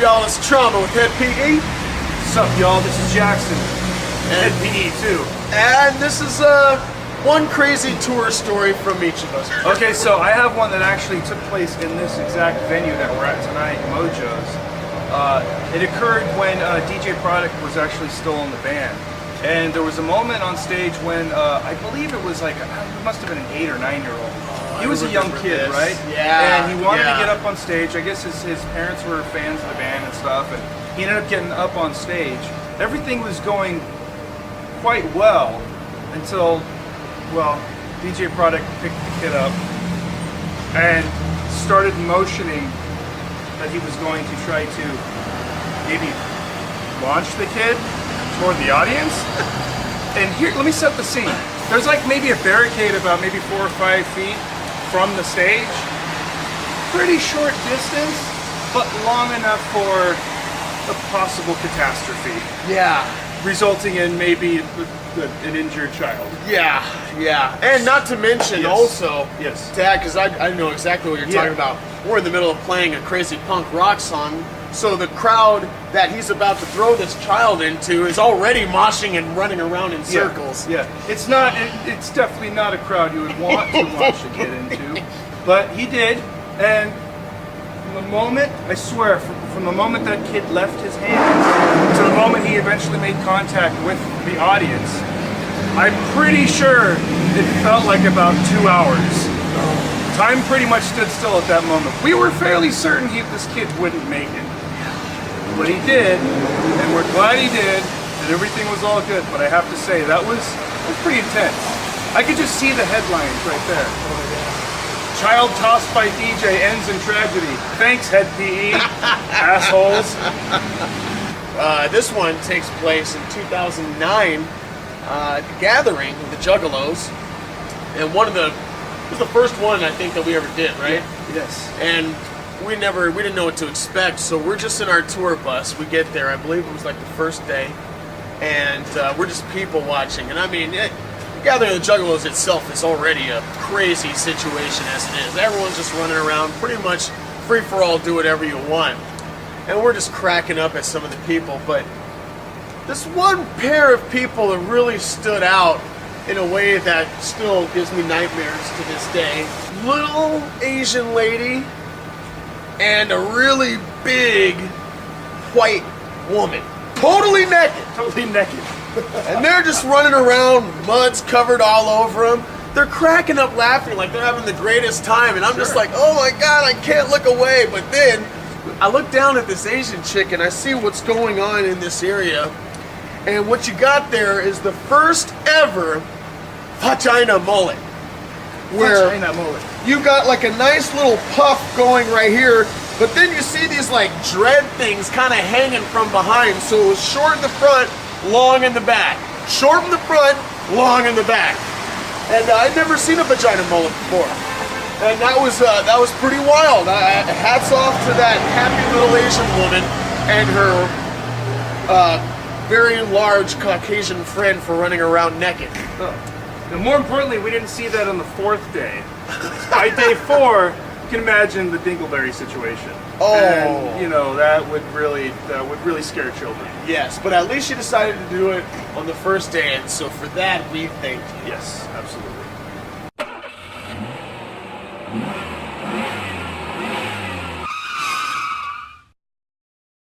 y'all? It's Trauma with Hed PE. What's up, y'all? This is Jackson. Hed PE too. And this is one crazy tour story from each of us. Okay, so I have one that actually took place in this exact venue that we're at tonight, Mojo's. It occurred when DJ Product was actually still in the band. And there was a moment on stage when I believe it was like, it must have been an 8 or 9 year old. He was a young kid, right? Yeah. And he wanted to get up on stage. I guess his parents were fans of the band and stuff, and he ended up getting up on stage. Everything was going quite well until, well, DJ Product picked the kid up and started motioning that he was going to try to maybe launch the kid toward the audience. And here, let me set the scene. There's like maybe a barricade about maybe 4 or 5 feet from the stage. Pretty short distance, but long enough for a possible catastrophe. Yeah. Resulting in maybe an injured child. Yeah, yeah. And not to mention also, Dad, because I know exactly what you're talking about. We're in the middle of playing a crazy punk rock song, so the crowd that he's about to throw this child into is already moshing and running around in circles. Yeah, it's not. It's definitely not a crowd you would want to watch a kid into, but he did, and from the moment, I swear, from the moment that kid left his hands to the moment he eventually made contact with the audience, I'm pretty sure it felt like about 2 hours. Time pretty much stood still at that moment. We were fairly certain this kid wouldn't make it. But he did, and we're glad he did, and everything was all good. But I have to say, that was pretty intense. I could just see the headlines right there. Child tossed by DJ ends in tragedy. Thanks, Hed PE, assholes. This one takes place in 2009 at the gathering of the Juggalos, and it was the first one I think that we ever did, right? Yes. And we didn't know what to expect, so we're just in our tour bus. We get there, I believe it was like the first day, and we're just people watching. And I mean, gathering of the Juggalos itself is already a crazy situation as it is. Everyone's just running around, pretty much free for all, do whatever you want. And we're just cracking up at some of the people, but this one pair of people that really stood out in a way that still gives me nightmares to this day. Little Asian lady and a really big white woman. Totally naked. Totally naked. And they're just running around, mud's covered all over them. They're cracking up laughing like they're having the greatest time, and I'm just like, oh my God, I can't look away. But then I look down at this Asian chick and I see what's going on in this area. And what you got there is the first ever vagina mullet. Where Vagina mullet. you got like a nice little puff going right here, but then you see these like dread things kind of hanging from behind. So it was short in the front, long in the back. Short in the front, long in the back. And I'd never seen a vagina mullet before. And that was pretty wild. Hats off to that happy little Asian woman and her very large Caucasian friend for running around naked. And more importantly, we didn't see that on the 4th day. By day 4, you can imagine the Dingleberry situation. Oh, and, you know, that would really scare children. Yes, but at least you decided to do it on the first day, and so for that we thank you. Yes, absolutely.